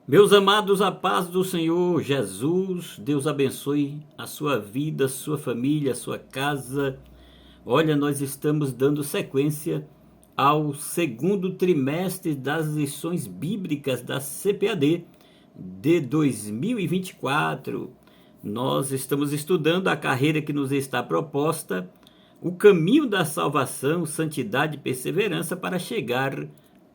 Meus amados, a paz do Senhor Jesus, Deus abençoe a sua vida, a sua família, a sua casa. Olha, nós estamos dando sequência ao segundo trimestre das lições bíblicas da CPAD de 2024. Nós estamos estudando a carreira que nos está proposta, o caminho da salvação, santidade e perseverança para chegar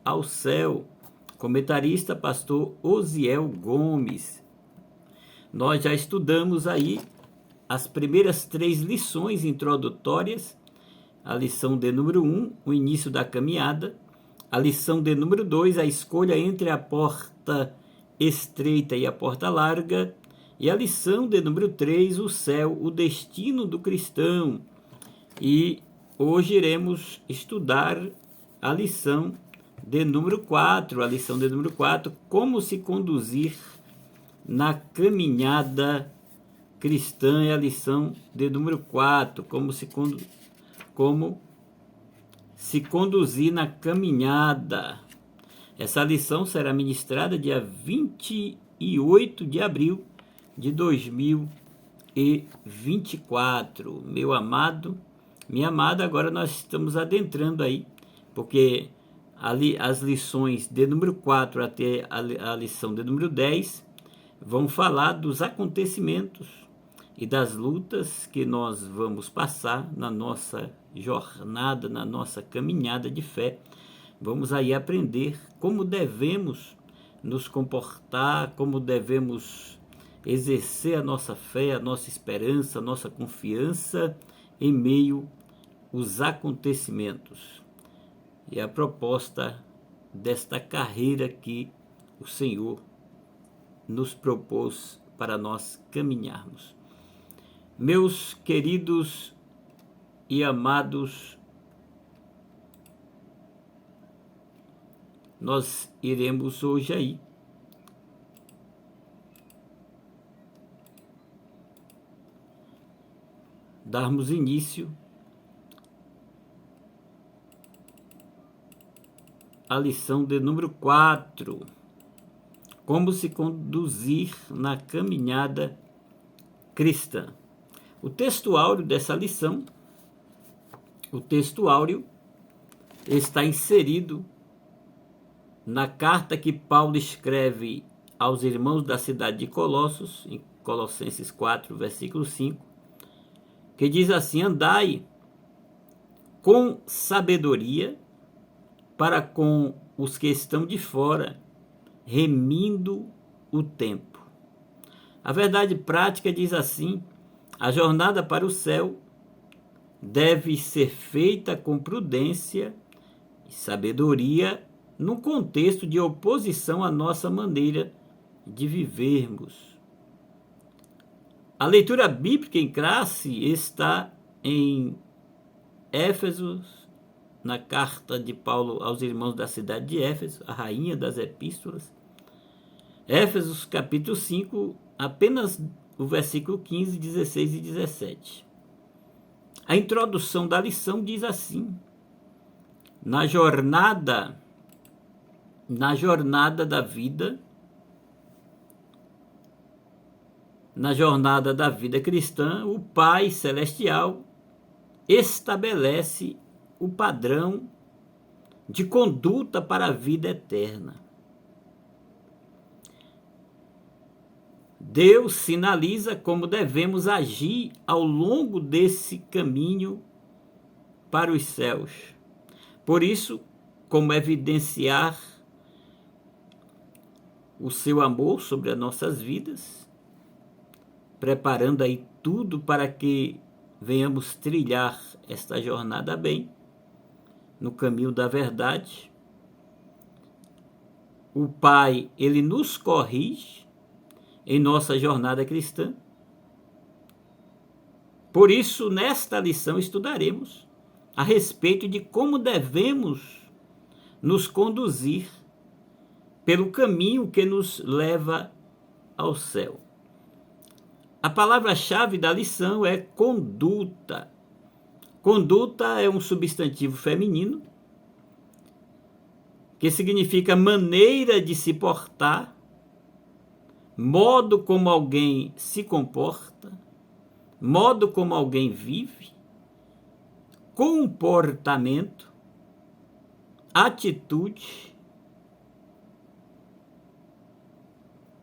ao céu. Comentarista, pastor Osiel Gomes. Nós já estudamos aí as primeiras 3 lições introdutórias, a lição de número 1, o início da caminhada, a lição de número 2, a escolha entre a porta estreita e a porta larga, e a lição de número 3, o céu, o destino do cristão. E hoje iremos estudar a lição de número 4, a lição de número 4, como se conduzir na caminhada cristã, é a lição de número 4, como se conduzir na caminhada. Essa lição será ministrada dia 28 de abril de 2024. Meu amado, minha amada, agora nós estamos adentrando aí, porque ali as lições de número 4 até a lição de número 10 vão falar dos acontecimentos e das lutas que nós vamos passar na nossa jornada, na nossa caminhada de fé. Vamos aí aprender como devemos nos comportar, como devemos exercer a nossa fé, a nossa esperança, a nossa confiança em meio aos acontecimentos. E a proposta desta carreira que o Senhor nos propôs para nós caminharmos. Meus queridos e amados, nós iremos hoje aí darmos início a lição de número 4, como se conduzir na caminhada cristã. O texto áureo dessa lição, o texto áureo está inserido na carta que Paulo escreve aos irmãos da cidade de Colossos, em Colossenses 4, versículo 5, que diz assim: andai com sabedoria para com os que estão de fora, remindo o tempo. A verdade prática diz assim: a jornada para o céu deve ser feita com prudência e sabedoria, no contexto de oposição à nossa maneira de vivermos. A leitura bíblica em classe está em Éfesos, na carta de Paulo aos irmãos da cidade de Éfeso, a rainha das epístolas. Éfesos capítulo 5, apenas o versículo 15, 16 e 17. A introdução da lição diz assim: na jornada da vida, na jornada da vida cristã, o Pai Celestial estabelece o padrão de conduta para a vida eterna. Deus sinaliza como devemos agir ao longo desse caminho para os céus. Por isso, como evidenciar o seu amor sobre as nossas vidas, preparando aí tudo para que venhamos trilhar esta jornada bem, no caminho da verdade. O Pai, ele nos corrige em nossa jornada cristã. Por isso, nesta lição estudaremos a respeito de como devemos nos conduzir pelo caminho que nos leva ao céu. A palavra-chave da lição é conduta. Conduta é um substantivo feminino que significa maneira de se portar, modo como alguém se comporta, modo como alguém vive, comportamento, atitude.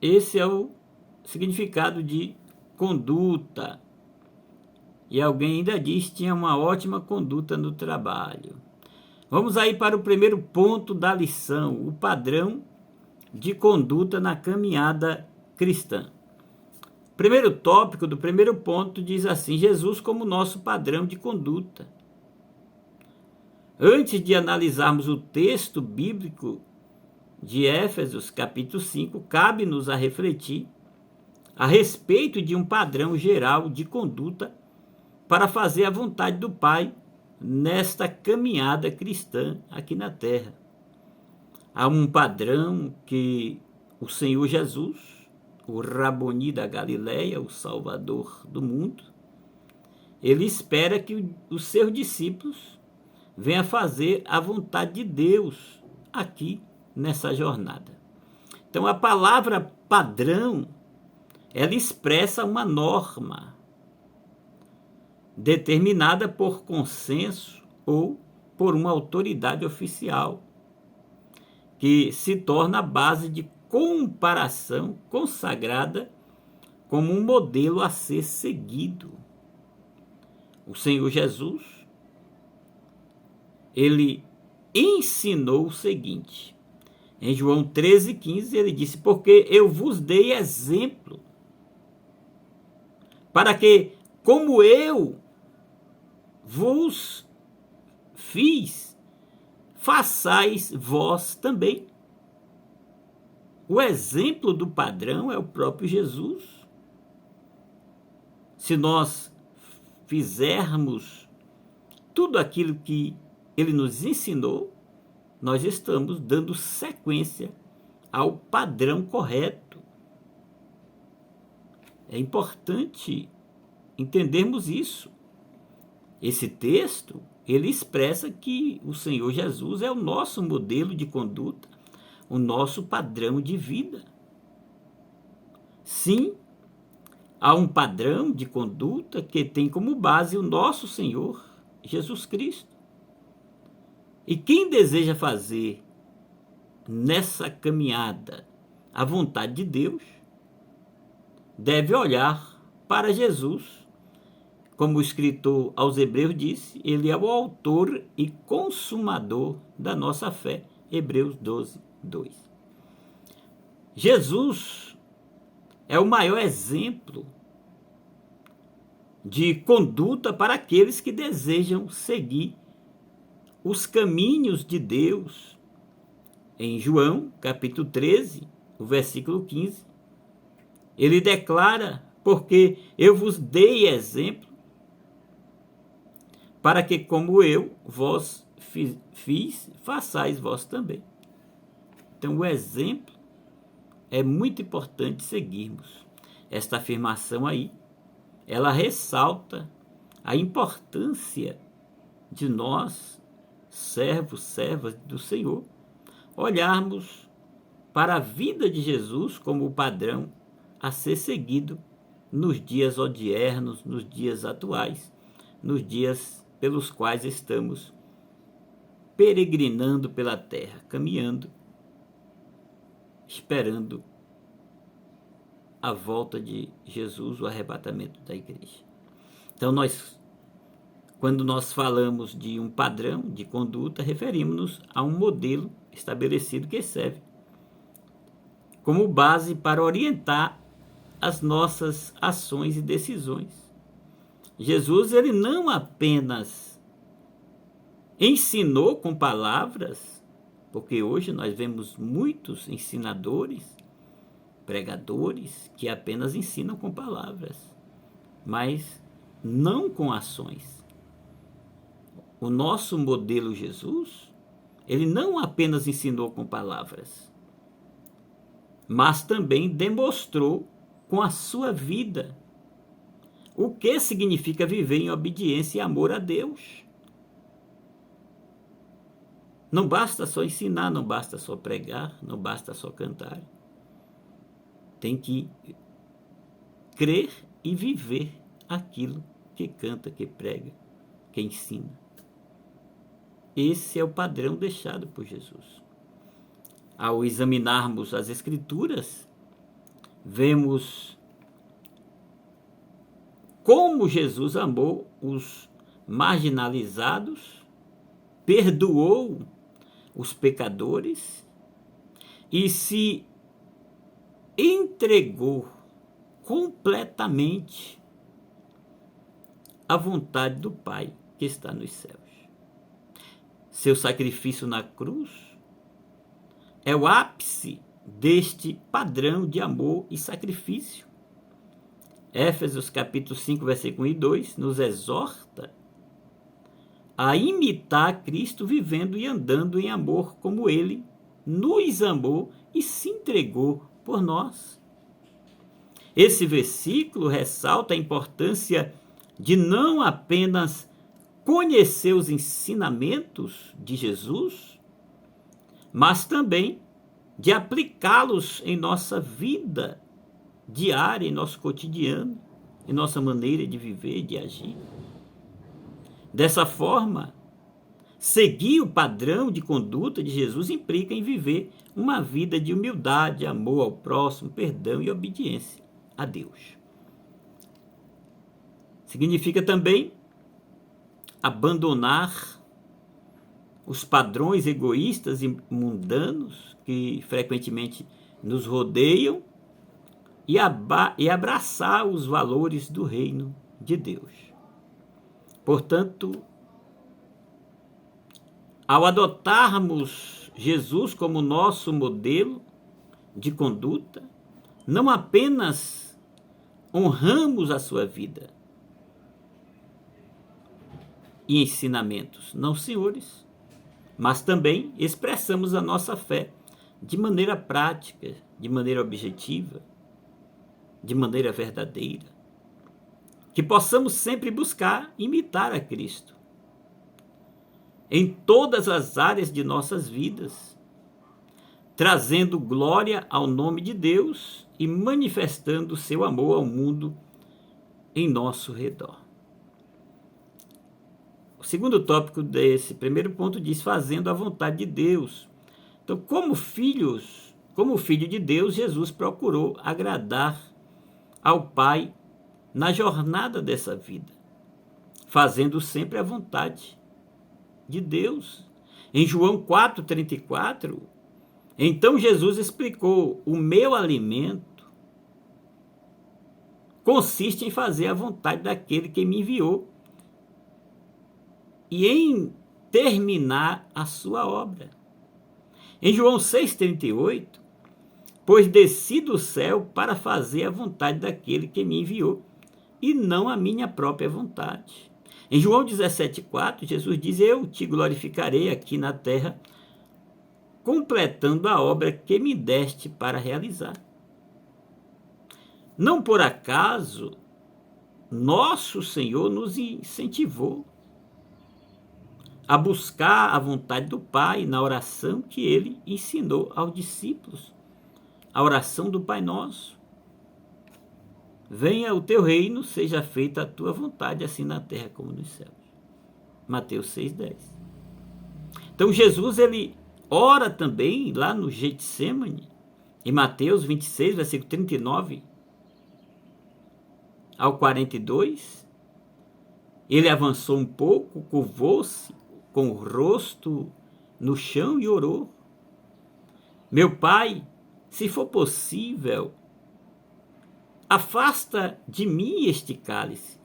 Esse é o significado de conduta. E alguém ainda diz que tinha uma ótima conduta no trabalho. Vamos aí para o primeiro ponto da lição, o padrão de conduta na caminhada cristã. Primeiro tópico do primeiro ponto diz assim: Jesus como nosso padrão de conduta. Antes de analisarmos o texto bíblico de Éfesos, capítulo 5, cabe-nos a refletir a respeito de um padrão geral de conduta para fazer a vontade do Pai nesta caminhada cristã aqui na terra. Há um padrão que o Senhor Jesus, o Raboni da Galileia, o Salvador do mundo, ele espera que os seus discípulos venham fazer a vontade de Deus aqui nessa jornada. Então a palavra padrão, ela expressa uma norma determinada por consenso ou por uma autoridade oficial, que se torna a base de comparação consagrada como um modelo a ser seguido. O Senhor Jesus, ele ensinou o seguinte: em João 13,15 ele disse: porque eu vos dei exemplo, para que, como eu vos fiz, façais vós também. O exemplo do padrão é o próprio Jesus. Se nós fizermos tudo aquilo que ele nos ensinou, nós estamos dando sequência ao padrão correto. É importante entendermos isso. Esse texto, ele expressa que o Senhor Jesus é o nosso modelo de conduta, o nosso padrão de vida. Sim, há um padrão de conduta que tem como base o nosso Senhor Jesus Cristo. E quem deseja fazer nessa caminhada a vontade de Deus, deve olhar para Jesus. Como o escritor aos Hebreus disse, ele é o autor e consumador da nossa fé. Hebreus 12, 2. Jesus é o maior exemplo de conduta para aqueles que desejam seguir os caminhos de Deus. Em João, capítulo 13, o versículo 15, ele declara: porque eu vos dei exemplo, para que como eu vos fiz, façais vós também. Então o exemplo é muito importante seguirmos. Esta afirmação aí, ela ressalta a importância de nós, servos, servas do Senhor, olharmos para a vida de Jesus como o padrão a ser seguido nos dias odiernos, nos dias atuais, nos dias pelos quais estamos peregrinando pela terra, caminhando, esperando a volta de Jesus, o arrebatamento da igreja. Então quando nós falamos de um padrão de conduta, referimos-nos a um modelo estabelecido que serve como base para orientar as nossas ações e decisões. Jesus, ele não apenas ensinou com palavras, porque hoje nós vemos muitos ensinadores, pregadores, que apenas ensinam com palavras, mas não com ações. O nosso modelo Jesus, ele não apenas ensinou com palavras, mas também demonstrou com a sua vida o que significa viver em obediência e amor a Deus. Não basta só ensinar, não basta só pregar, não basta só cantar. tem que crer e viver aquilo que canta, que prega, que ensina. Esse é o padrão deixado por Jesus. Ao examinarmos as Escrituras, vemos como Jesus amou os marginalizados, perdoou os pecadores e se entregou completamente à vontade do Pai que está nos céus. Seu sacrifício na cruz é o ápice deste padrão de amor e sacrifício. Éfesos capítulo 5, versículo 1 e 2 nos exorta a imitar Cristo vivendo e andando em amor como Ele nos amou e se entregou por nós. Esse versículo ressalta a importância de não apenas conhecer os ensinamentos de Jesus, mas também de aplicá-los em nossa vida diária, em nosso cotidiano, em nossa maneira de viver, de agir. Dessa forma, seguir o padrão de conduta de Jesus implica em viver uma vida de humildade, amor ao próximo, perdão e obediência a Deus. Significa também abandonar os padrões egoístas e mundanos que frequentemente nos rodeiam e abraçar os valores do reino de Deus. Portanto, ao adotarmos Jesus como nosso modelo de conduta, não apenas honramos a sua vida e ensinamentos, não, senhores, mas também expressamos a nossa fé de maneira prática, de maneira objetiva, de maneira verdadeira. Que possamos sempre buscar imitar a Cristo em todas as áreas de nossas vidas, trazendo glória ao nome de Deus e manifestando seu amor ao mundo em nosso redor. O segundo tópico desse primeiro ponto diz: fazendo a vontade de Deus. Então, como filho de Deus, Jesus procurou agradar ao Pai na jornada dessa vida, fazendo sempre a vontade de Deus. Em João 4,34, então Jesus explicou: o meu alimento consiste em fazer a vontade daquele que me enviou e em terminar a sua obra. Em João 6,38, pois desci do céu para fazer a vontade daquele que me enviou, e não a minha própria vontade. Em João 17,4, Jesus diz: eu te glorificarei aqui na terra, completando a obra que me deste para realizar. Não por acaso, nosso Senhor nos incentivou a buscar a vontade do Pai na oração que ele ensinou aos discípulos, a oração do Pai Nosso. Venha o teu reino, seja feita a tua vontade, assim na terra como nos céus. Mateus 6,10. Então Jesus, ele ora também lá no Getsemane, em Mateus 26, versículo 39 ao 42, ele avançou um pouco, curvou-se com o rosto no chão e orou: meu Pai, se for possível, afasta de mim este cálice.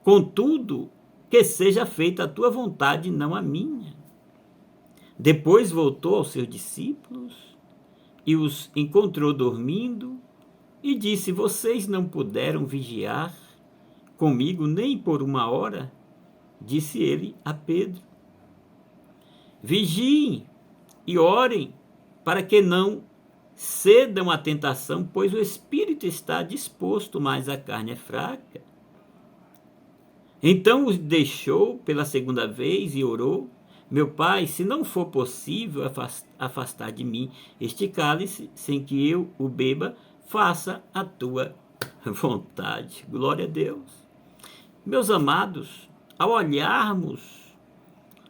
Contudo, que seja feita a tua vontade, não a minha. Depois voltou aos seus discípulos e os encontrou dormindo e disse: vocês não puderam vigiar comigo nem por uma hora? Disse ele a Pedro: vigiem e orem para que não cedam à tentação, pois o espírito está disposto, mas a carne é fraca. Então os deixou pela segunda vez e orou: Meu Pai, se não for possível afastar de mim este cálice, sem que eu o beba, faça a tua vontade. Glória a Deus. Meus amados, ao olharmos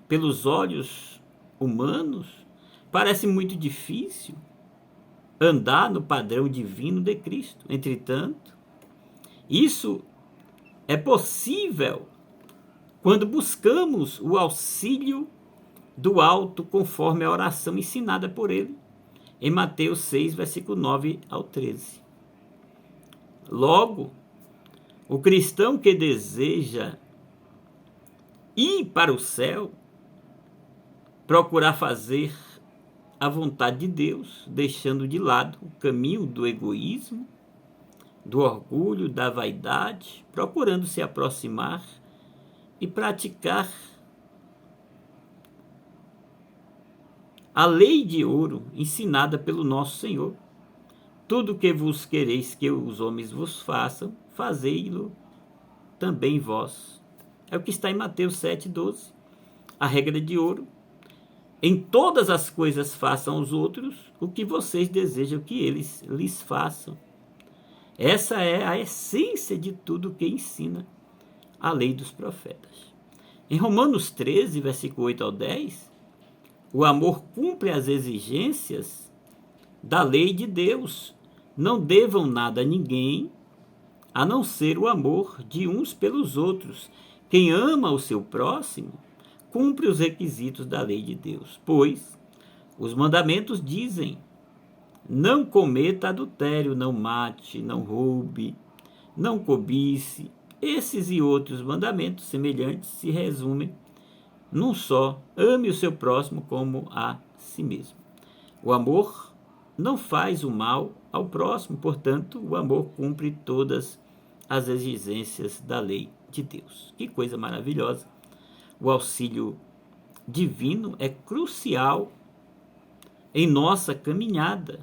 pelos olhos humanos, parece muito difícil andar no padrão divino de Cristo. Entretanto, isso é possível quando buscamos o auxílio do alto, conforme a oração ensinada por ele, em Mateus 6, versículo 9 ao 13. Logo, o cristão que deseja ir para o céu, procurar fazer a vontade de Deus, deixando de lado o caminho do egoísmo, do orgulho, da vaidade, procurando se aproximar e praticar a lei de ouro ensinada pelo nosso Senhor. Tudo o que vos quereis que os homens vos façam, fazei-lo também vós. É o que está em Mateus 7,12. A regra de ouro. Em todas as coisas façam aos outros o que vocês desejam que eles lhes façam. Essa é a essência de tudo que ensina a lei dos profetas. Em Romanos 13, versículo 8 ao 10, o amor cumpre as exigências da lei de Deus. Não devam nada a ninguém, a não ser o amor de uns pelos outros. Quem ama o seu próximo, cumpre os requisitos da lei de Deus. Pois os mandamentos dizem: não cometa adultério, não mate, não roube, não cobice. Esses e outros mandamentos semelhantes se resumem num só: ame o seu próximo como a si mesmo. O amor não faz o mal ao próximo, portanto, o amor cumpre todas as exigências da lei de Deus. Que coisa maravilhosa! O auxílio divino é crucial em nossa caminhada.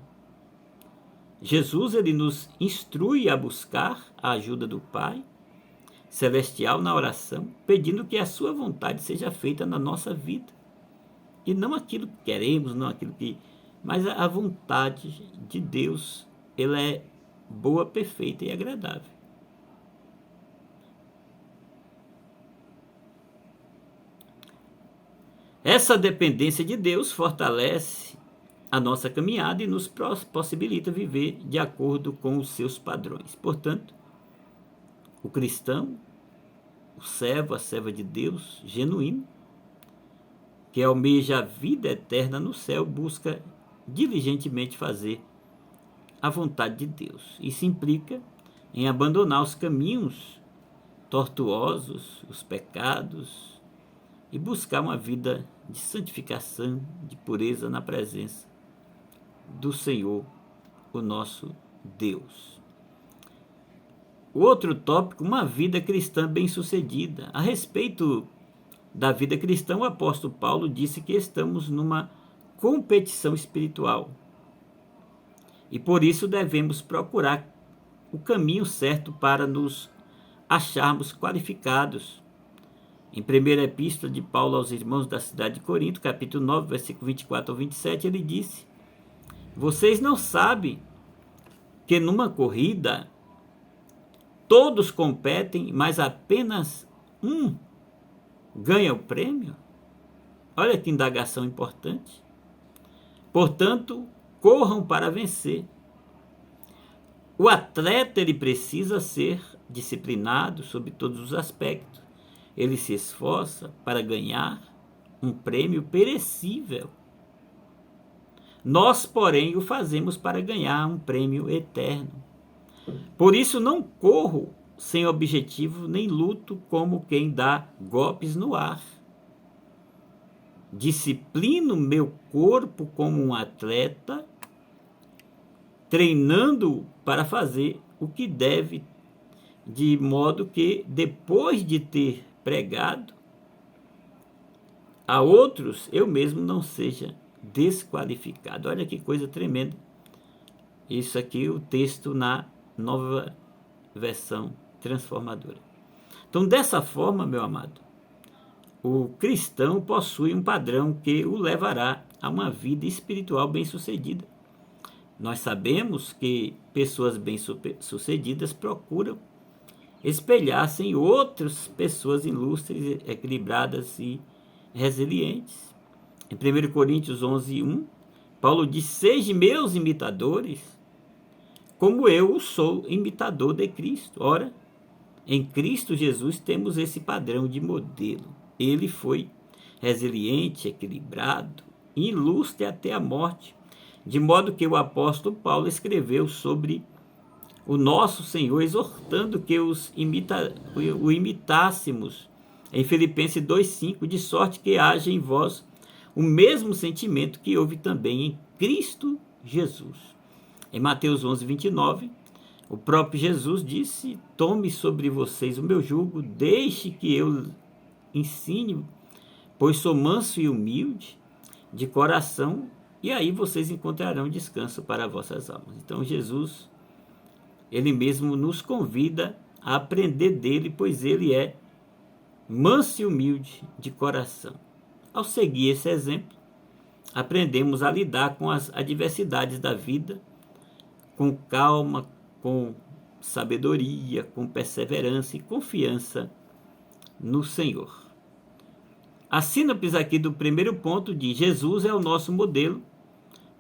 Jesus, ele nos instrui a buscar a ajuda do Pai Celestial na oração, pedindo que a sua vontade seja feita na nossa vida. E não aquilo que queremos, não aquilo que... mas a vontade de Deus, ela é boa, perfeita e agradável. Essa dependência de Deus fortalece a nossa caminhada e nos possibilita viver de acordo com os seus padrões. Portanto, o cristão, o servo, a serva de Deus, genuíno, que almeja a vida eterna no céu, busca diligentemente fazer a vontade de Deus. Isso implica em abandonar os caminhos tortuosos, os pecados, e buscar uma vida de santificação, de pureza na presença do Senhor, o nosso Deus. O outro tópico, uma vida cristã bem-sucedida. A respeito da vida cristã, o apóstolo Paulo disse que estamos numa competição espiritual. E por isso devemos procurar o caminho certo para nos acharmos qualificados. Em primeira epístola de Paulo aos irmãos da cidade de Corinto, capítulo 9, versículo 24 ao 27, ele disse: vocês não sabem que numa corrida todos competem, mas apenas um ganha o prêmio? Olha que indagação importante. Portanto, corram para vencer. O atleta, ele precisa ser disciplinado sob todos os aspectos. Ele se esforça para ganhar um prêmio perecível. Nós, porém, o fazemos para ganhar um prêmio eterno. Por isso não corro sem objetivo, nem luto como quem dá golpes no ar. Disciplino meu corpo como um atleta, treinando para fazer o que deve, de modo que, depois de ter pregado a outros, eu mesmo não seja desqualificado. Olha que coisa tremenda. Isso aqui, o texto na Nova Versão Transformadora. Então, dessa forma, meu amado, o cristão possui um padrão que o levará a uma vida espiritual bem-sucedida. Nós sabemos que pessoas bem-sucedidas procuram espelhar-se em outras pessoas ilustres, equilibradas e resilientes. Em 1 Coríntios 11:1, Paulo diz: "Sejam meus imitadores, como eu sou imitador de Cristo." Ora, em Cristo Jesus temos esse padrão de modelo. Ele foi resiliente, equilibrado, ilustre até a morte, de modo que o apóstolo Paulo escreveu sobre o nosso Senhor, exortando que o imitássemos, em Filipenses 2:5, de sorte que haja em vós o mesmo sentimento que houve também em Cristo Jesus. Em Mateus 11:29, o próprio Jesus disse: "Tome sobre vocês o meu jugo, deixe que eu ensine, pois sou manso e humilde de coração, e aí vocês encontrarão descanso para vossas almas." Então Jesus, ele mesmo nos convida a aprender dele, pois ele é manso e humilde de coração. Ao seguir esse exemplo, aprendemos a lidar com as adversidades da vida com calma, com sabedoria, com perseverança e confiança no Senhor. A síntese aqui do primeiro ponto diz: Jesus é o nosso modelo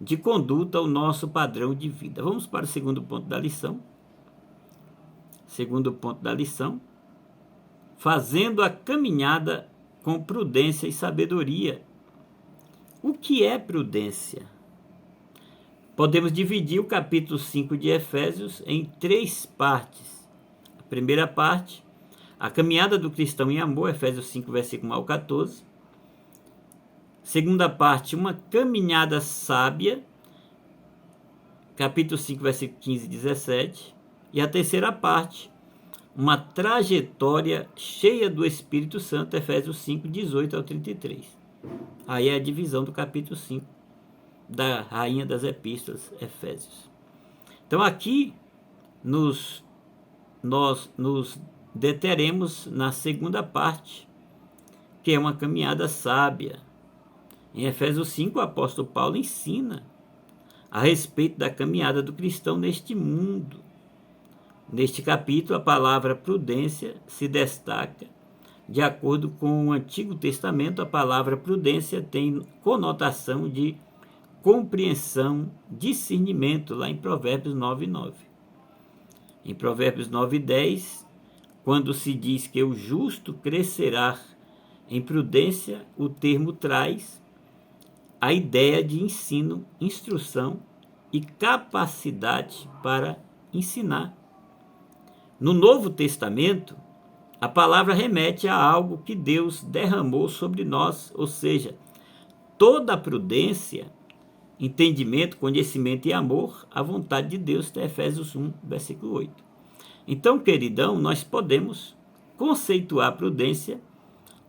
de conduta, o nosso padrão de vida. Vamos para o segundo ponto da lição. Segundo ponto da lição: fazendo a caminhada com prudência e sabedoria. O que é prudência? Podemos dividir o capítulo 5 de Efésios em 3 partes. A primeira parte, a caminhada do cristão em amor, Efésios 5, versículo 1 ao 14. Segunda parte, uma caminhada sábia, capítulo 5, versículo 15 e 17. E a terceira parte, uma trajetória cheia do Espírito Santo, Efésios 5, 18 ao 33. Aí é a divisão do capítulo 5 da rainha das epístolas, Efésios. Então aqui nós nos deteremos na segunda parte, que é uma caminhada sábia. Em Efésios 5, o apóstolo Paulo ensina a respeito da caminhada do cristão neste mundo. Neste capítulo, a palavra prudência se destaca. De acordo com o Antigo Testamento, a palavra prudência tem conotação de compreensão, discernimento, lá em Provérbios 9:9. Em Provérbios 9:10, quando se diz que o justo crescerá em prudência, o termo traz a ideia de ensino, instrução e capacidade para ensinar. No Novo Testamento, a palavra remete a algo que Deus derramou sobre nós, ou seja, toda a prudência, entendimento, conhecimento e amor, a vontade de Deus, está Efésios 1, versículo 8. Então, queridão, nós podemos conceituar a prudência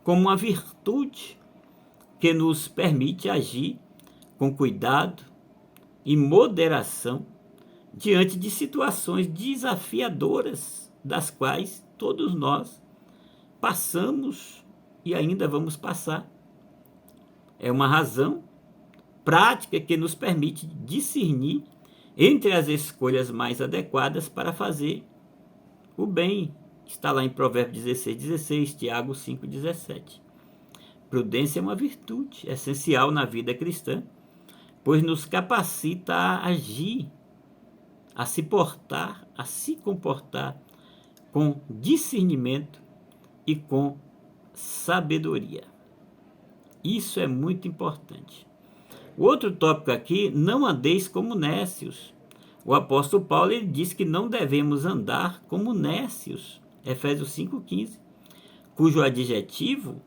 como uma virtude que nos permite agir com cuidado e moderação diante de situações desafiadoras, das quais todos nós passamos e ainda vamos passar. É uma razão prática que nos permite discernir entre as escolhas mais adequadas para fazer o bem. Está lá em Provérbios 16:16, Tiago 5:17. Prudência é uma virtude essencial na vida cristã, pois nos capacita a agir, a se portar, a se comportar com discernimento e com sabedoria. Isso é muito importante. O outro tópico aqui: não andeis como nécios. O apóstolo Paulo, ele diz que não devemos andar como nécios, Efésios 5:15, cujo adjetivo,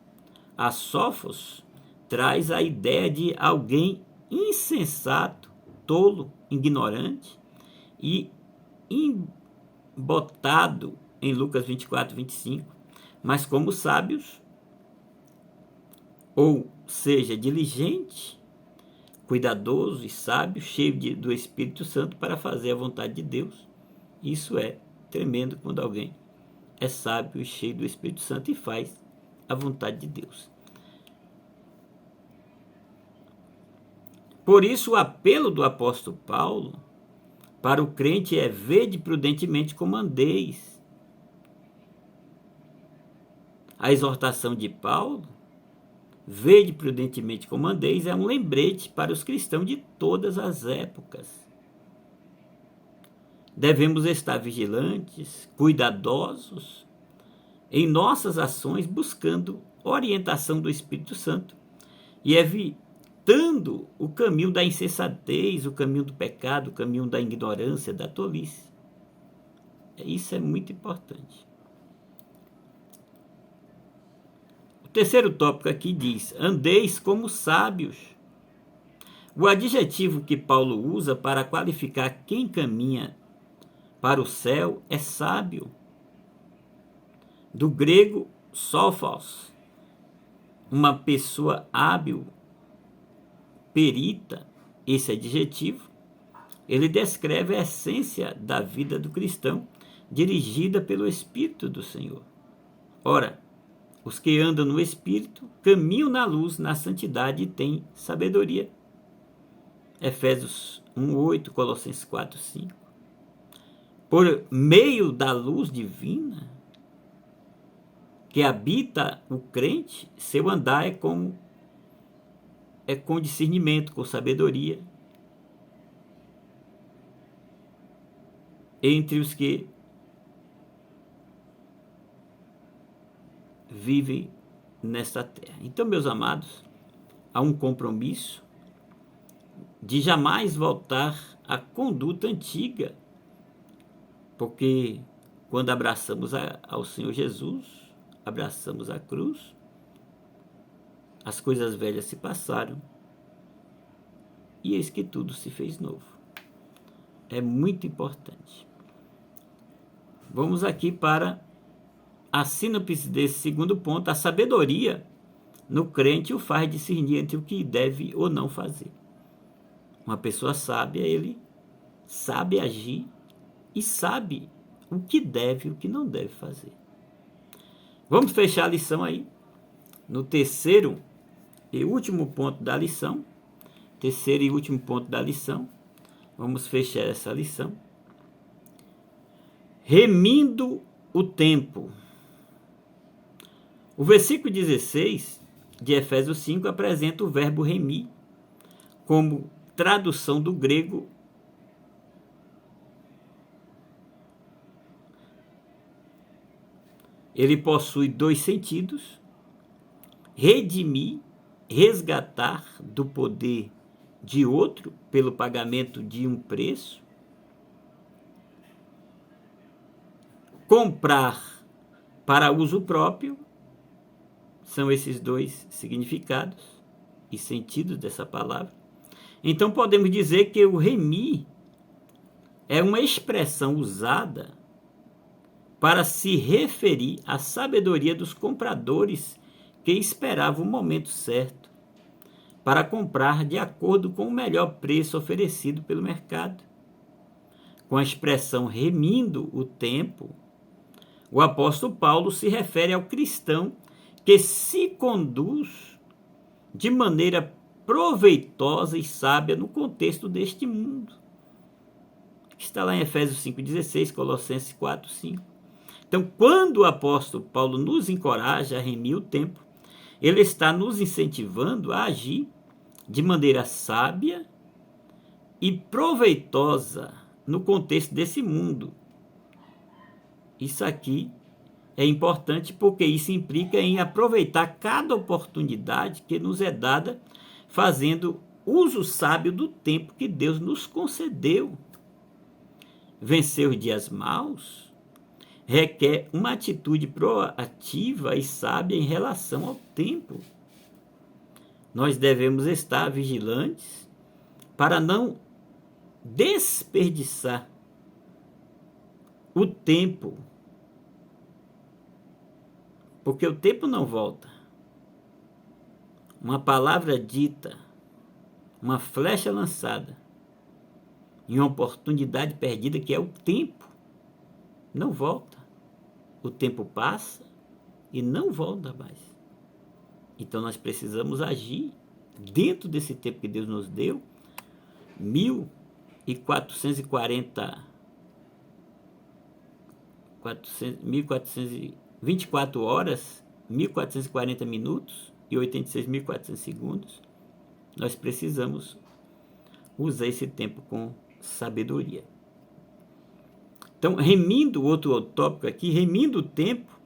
asófos, traz a ideia de alguém insensato, tolo, ignorante e embotado, em Lucas 24:25, mas como sábios, ou seja, diligente, cuidadoso e sábio, cheio do Espírito Santo para fazer a vontade de Deus. Isso é tremendo quando alguém é sábio e cheio do Espírito Santo e faz a vontade de Deus. Por isso, o apelo do apóstolo Paulo para o crente é: vede prudentemente como andeis. A exortação de Paulo, vede prudentemente como andeis, é um lembrete para os cristãos de todas as épocas. Devemos estar vigilantes, cuidadosos em nossas ações, buscando orientação do Espírito Santo e evitando o caminho da insensatez, o caminho do pecado, o caminho da ignorância, da tolice. Isso é muito importante. O terceiro tópico aqui diz: andeis como sábios. O adjetivo que Paulo usa para qualificar quem caminha para o céu é sábio. Do grego, sophos, uma pessoa hábil, perita. Esse adjetivo, ele descreve a essência da vida do cristão, dirigida pelo Espírito do Senhor. Ora, os que andam no Espírito caminham na luz, na santidade e têm sabedoria. Efésios 1:8, Colossenses 4:5. Por meio da luz divina que habita o crente, seu andar é com discernimento, com sabedoria, entre os que vivem nesta terra. Então, meus amados, há um compromisso de jamais voltar à conduta antiga, porque quando abraçamos ao Senhor Jesus, abraçamos a cruz, as coisas velhas se passaram e eis que tudo se fez novo. É muito importante. Vamos aqui para a sínopse desse segundo ponto. A sabedoria no crente o faz discernir entre o que deve ou não fazer. Uma pessoa sábia, ele sabe agir e sabe o que deve e o que não deve fazer. Vamos fechar a lição aí, no terceiro e último ponto da lição. Terceiro e último ponto da lição. Vamos fechar essa lição. Remindo o tempo. O versículo 16 de Efésios 5 apresenta o verbo remir como tradução do grego ele possui dois sentidos: redimir, resgatar do poder de outro pelo pagamento de um preço, comprar para uso próprio. São esses dois significados e sentidos dessa palavra. Então podemos dizer que o remir é uma expressão usada para se referir à sabedoria dos compradores que esperavam o momento certo para comprar de acordo com o melhor preço oferecido pelo mercado. Com a expressão remindo o tempo, o apóstolo Paulo se refere ao cristão que se conduz de maneira proveitosa e sábia no contexto deste mundo. Está lá em Efésios 5,16, Colossenses 4,5. Então, quando o apóstolo Paulo nos encoraja a remir o tempo, ele está nos incentivando a agir de maneira sábia e proveitosa no contexto desse mundo. Isso aqui é importante porque isso implica em aproveitar cada oportunidade que nos é dada, fazendo uso sábio do tempo que Deus nos concedeu. Vencer os dias maus requer uma atitude proativa e sábia em relação ao tempo. Nós devemos estar vigilantes para não desperdiçar o tempo, porque o tempo não volta. Uma palavra dita, uma flecha lançada em uma oportunidade perdida, que é o tempo, não volta. O tempo passa e não volta mais. Então nós precisamos agir dentro desse tempo que Deus nos deu, 1.424 horas, 1.440 minutos e 86.400 segundos, nós precisamos usar esse tempo com sabedoria. Então, remindo outro tópico aqui, remindo o tempo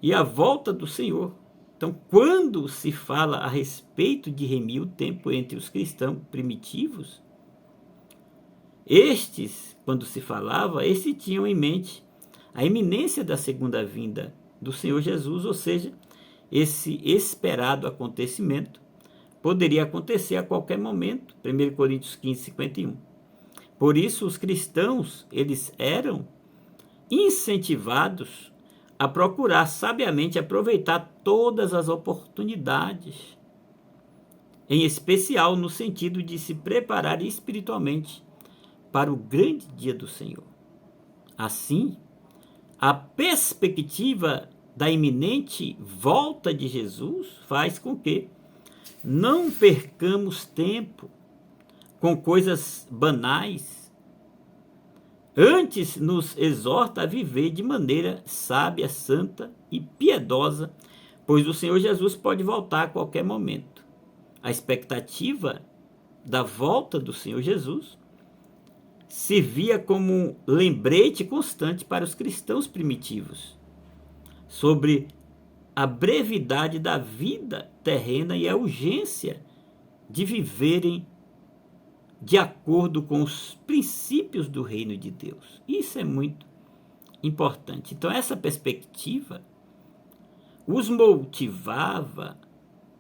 e a volta do Senhor. Então, quando se fala a respeito de remir o tempo entre os cristãos primitivos, quando se falava, estes tinham em mente a iminência da segunda vinda do Senhor Jesus, ou seja, esse esperado acontecimento poderia acontecer a qualquer momento. 1 Coríntios 15, 51. Por isso, os cristãos, eles eram incentivados a procurar sabiamente aproveitar todas as oportunidades, em especial no sentido de se preparar espiritualmente para o grande dia do Senhor. Assim, a perspectiva da iminente volta de Jesus faz com que não percamos tempo com coisas banais. Antes nos exorta a viver de maneira sábia, santa e piedosa, pois o Senhor Jesus pode voltar a qualquer momento. A expectativa da volta do Senhor Jesus servia como um lembrete constante para os cristãos primitivos sobre a brevidade da vida terrena e a urgência de viverem de acordo com os princípios do reino de Deus. Isso é muito importante. Então, essa perspectiva os motivava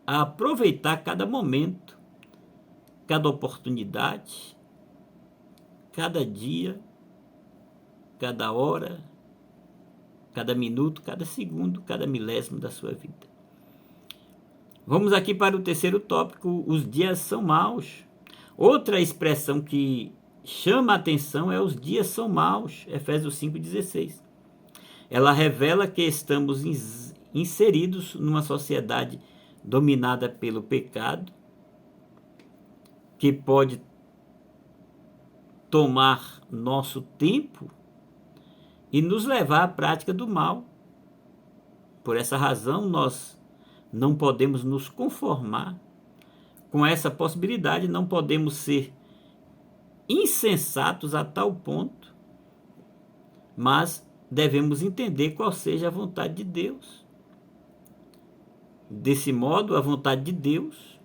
a aproveitar cada momento, cada oportunidade, cada dia, cada hora, cada minuto, cada segundo, cada milésimo da sua vida. Vamos aqui para o terceiro tópico: os dias são maus. Outra expressão que chama a atenção é os dias são maus, Efésios 5,16. Ela revela que estamos inseridos numa sociedade dominada pelo pecado, que pode tomar nosso tempo e nos levar à prática do mal. Por essa razão, nós não podemos nos conformar com essa possibilidade, não podemos ser insensatos a tal ponto, mas devemos entender qual seja a vontade de Deus. Desse modo, a vontade de Deus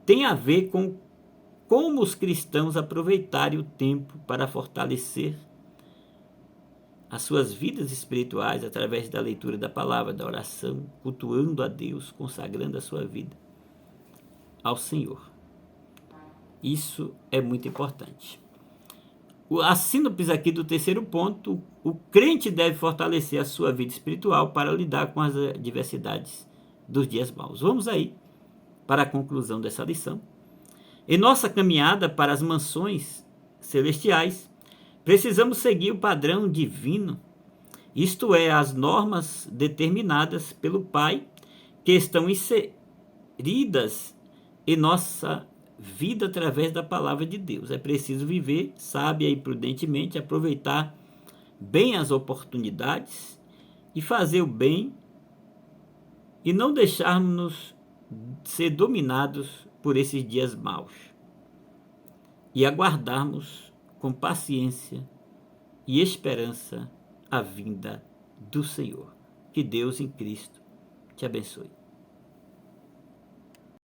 tem a ver com como os cristãos aproveitarem o tempo para fortalecer as suas vidas espirituais através da leitura da palavra, da oração, cultuando a Deus, consagrando a sua vida ao Senhor. Isso é muito importante. A síntese aqui do terceiro ponto: o crente deve fortalecer a sua vida espiritual para lidar com as adversidades dos dias maus. Vamos aí para a conclusão dessa lição. Em nossa caminhada para as mansões celestiais, precisamos seguir o padrão divino, isto é, as normas determinadas pelo Pai, que estão inseridas em nossa vida através da palavra de Deus. É preciso viver sábia e prudentemente, aproveitar bem as oportunidades e fazer o bem e não deixarmos ser dominados por esses dias maus e aguardarmos com paciência e esperança a vinda do Senhor. Que Deus em Cristo te abençoe.